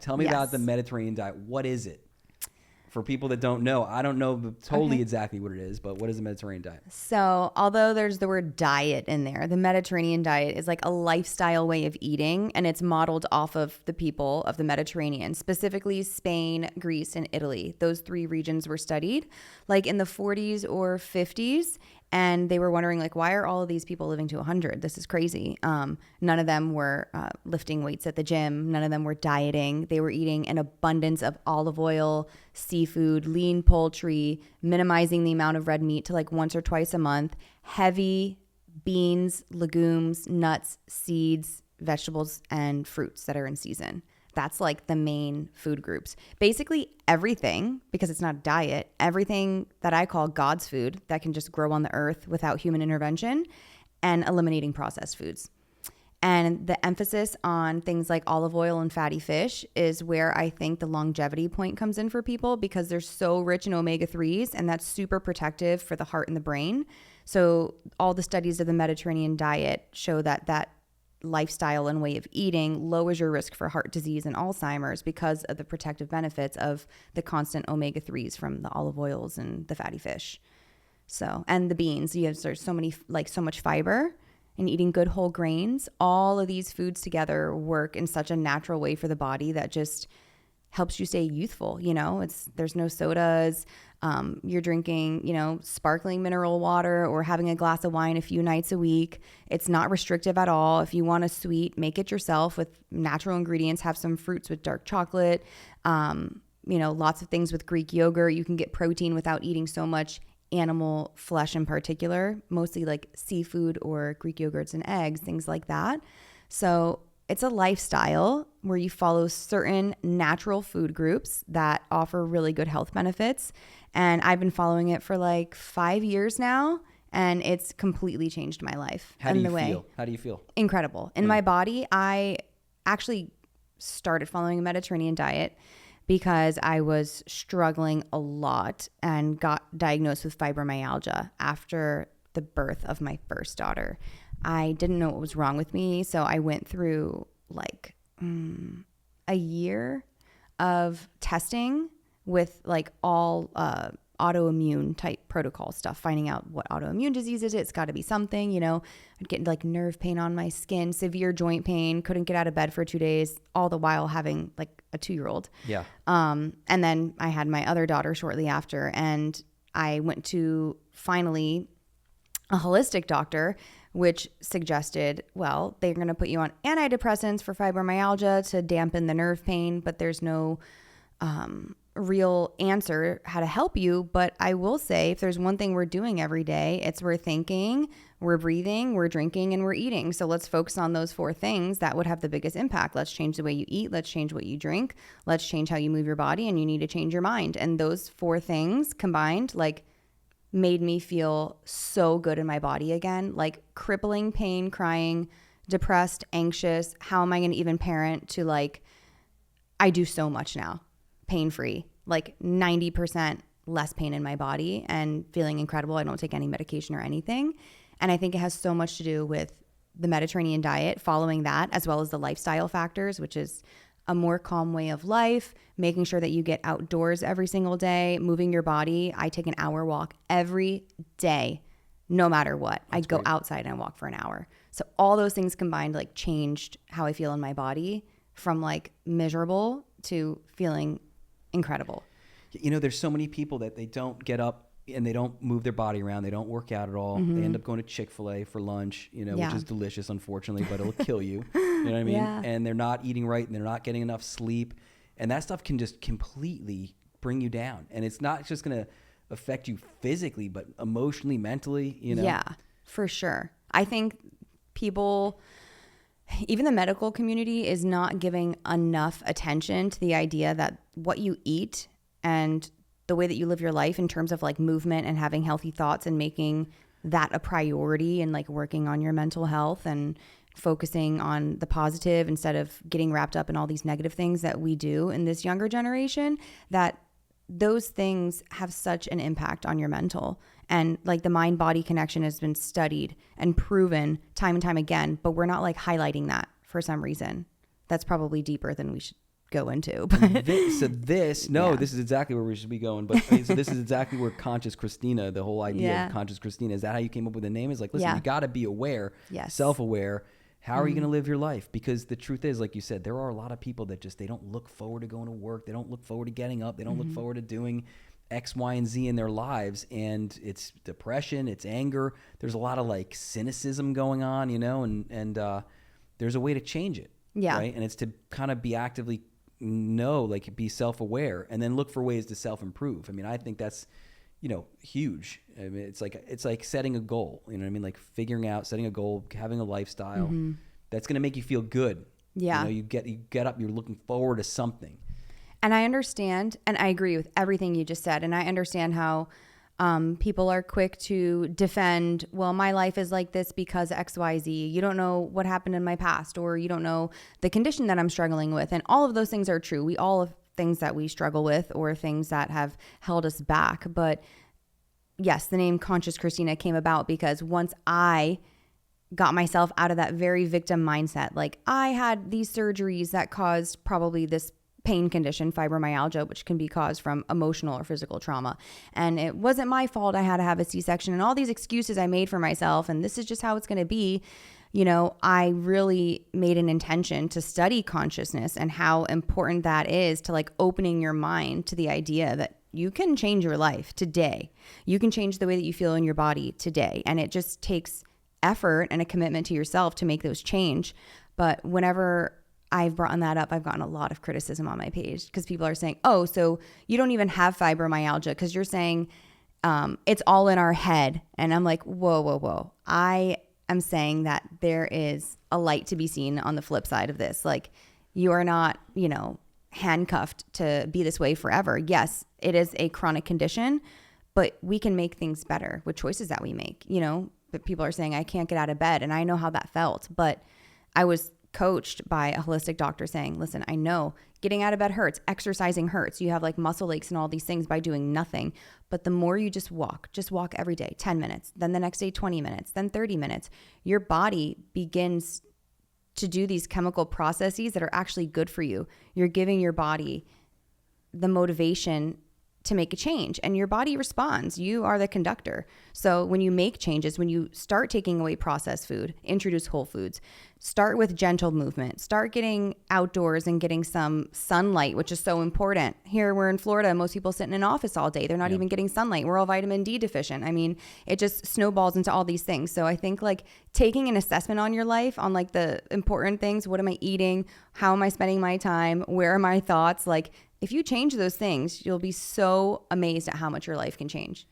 Tell me about the Mediterranean diet. What is it? For people that don't know, I don't know totally exactly what it is, but what is the Mediterranean diet? So although there's the word diet in there, the Mediterranean diet is like a lifestyle way of eating, and it's modeled off of the people of the Mediterranean, specifically Spain, Greece, and Italy. Those 3 regions were studied like in the 40s or 50s. And they were wondering, like, why are all of these people living to 100? This is crazy. None of them were lifting weights at the gym. None of them were dieting. They were eating an abundance of olive oil, seafood, lean poultry, minimizing the amount of red meat to like once or twice a month, heavy beans, legumes, nuts, seeds, vegetables, and fruits that are in season. That's like the main food groups. Basically everything, because it's not a diet, everything that I call God's food that can just grow on the earth without human intervention, and eliminating processed foods. And the emphasis on things like olive oil and fatty fish is where I think the longevity point comes in for people, because they're so rich in omega-3s, and that's super protective for the heart and the brain. So all the studies of the Mediterranean diet show that that lifestyle and way of eating lowers your risk for heart disease and Alzheimer's because of the protective benefits of the constant omega-3s from the olive oils and the fatty fish. So, and the beans, there's so much fiber, and eating good whole grains. All of these foods together work in such a natural way for the body that just helps you stay youthful. There's no sodas. You're drinking, sparkling mineral water or having a glass of wine a few nights a week. It's not restrictive at all. If you want a sweet, make it yourself with natural ingredients. Have some fruits with dark chocolate. Lots of things with Greek yogurt. You can get protein without eating so much animal flesh in particular, mostly like seafood or Greek yogurts and eggs, things like that. So it's a lifestyle where you follow certain natural food groups that offer really good health benefits. And I've been following it for like 5 years now, and it's completely changed my life. How do you feel? Incredible. In my body, I actually started following a Mediterranean diet because I was struggling a lot and got diagnosed with fibromyalgia after the birth of my first daughter. I didn't know what was wrong with me, so I went through like a year of testing with like all autoimmune type protocol stuff, finding out what autoimmune disease is. It's got to be something, I'd get like nerve pain on my skin, severe joint pain, couldn't get out of bed for 2 days, all the while having like a 2-year-old. Yeah. And then I had my other daughter shortly after, and I went to finally a holistic doctor, which suggested, well, they're going to put you on antidepressants for fibromyalgia to dampen the nerve pain, but there's no real answer how to help you. But I will say, if there's one thing we're doing every day, it's we're thinking, we're breathing, we're drinking, and we're eating. So let's focus on those 4 things that would have the biggest impact. Let's change the way you eat. Let's change what you drink. Let's change how you move your body, and you need to change your mind. And those 4 things combined, like, made me feel so good in my body again, like crippling pain, crying, depressed, anxious. How am I going to even parent to like, I do so much now, pain-free, like 90% less pain in my body and feeling incredible. I don't take any medication or anything. And I think it has so much to do with the Mediterranean diet, following that, as well as the lifestyle factors, which is a more calm way of life, making sure that you get outdoors every single day, moving your body. I take an hour walk every day, no matter what. I go outside and walk for an hour. So all those things combined like changed how I feel in my body, from like miserable to feeling incredible. There's so many people that they don't get up and they don't move their body around. They don't work out at all. Mm-hmm. They end up going to Chick-fil-A for lunch, which is delicious, unfortunately, but it'll kill you. You know what I mean? Yeah. And they're not eating right, and they're not getting enough sleep. And that stuff can just completely bring you down. And it's not just going to affect you physically, but emotionally, mentally, Yeah, for sure. I think people, even the medical community, is not giving enough attention to the idea that what you eat and the way that you live your life in terms of like movement and having healthy thoughts and making that a priority, and like working on your mental health and focusing on the positive instead of getting wrapped up in all these negative things that we do in this younger generation, that those things have such an impact on your mental. And like the mind-body connection has been studied and proven time and time again, but we're not like highlighting that for some reason. That's probably deeper than we should go into. But this is exactly where we should be going. But so this is exactly where Conscious Christina, the whole idea of Conscious Christina, is that how you came up with the name? Is like, listen, you got to be aware, self-aware. How are you going to live your life? Because the truth is, like you said, there are a lot of people that just, they don't look forward to going to work. They don't look forward to getting up. They don't look forward to doing X, Y, and Z in their lives. And it's depression, it's anger. There's a lot of like cynicism going on, and there's a way to change it. Yeah. Right. And it's to kind of be actively be self-aware and then look for ways to self-improve. I mean, I think that's, huge. I mean, it's like setting a goal, like figuring out, setting a goal, having a lifestyle that's going to make you feel good. Yeah. You get up, you're looking forward to something. And I understand, and I agree with everything you just said. And I understand how people are quick to defend, well, my life is like this because X, Y, Z. You don't know what happened in my past, or you don't know the condition that I'm struggling with. And all of those things are true. We all have things that we struggle with or things that have held us back. But yes, the name Conscious Christina came about because once I got myself out of that very victim mindset, like I had these surgeries that caused probably this pain condition, fibromyalgia, which can be caused from emotional or physical trauma. And it wasn't my fault. I had to have a C-section and all these excuses I made for myself. And this is just how it's going to be. I really made an intention to study consciousness and how important that is to like opening your mind to the idea that you can change your life today. You can change the way that you feel in your body today. And it just takes effort and a commitment to yourself to make those change. But whenever I've brought that up, I've gotten a lot of criticism on my page because people are saying, oh, so you don't even have fibromyalgia because you're saying it's all in our head. And I'm like, whoa. I am saying that there is a light to be seen on the flip side of this. Like you are not, handcuffed to be this way forever. Yes, it is a chronic condition, but we can make things better with choices that we make, But people are saying I can't get out of bed, and I know how that felt. But I was coached by a holistic doctor saying, listen, I know getting out of bed hurts, exercising hurts. You have like muscle aches and all these things by doing nothing. But the more you just walk every day, 10 minutes, then the next day, 20 minutes, then 30 minutes, your body begins to do these chemical processes that are actually good for you. You're giving your body the motivation to make a change, and your body responds. You are the conductor. So when you make changes, when you start taking away processed food, introduce whole foods, start with gentle movement, start getting outdoors and getting some sunlight, which is so important. Here we're in Florida, most people sit in an office all day. They're not even getting sunlight. We're all vitamin D deficient. I mean, it just snowballs into all these things. So I think like taking an assessment on your life on like the important things, what am I eating? How am I spending my time? Where are my thoughts? Like if you change those things, you'll be so amazed at how much your life can change.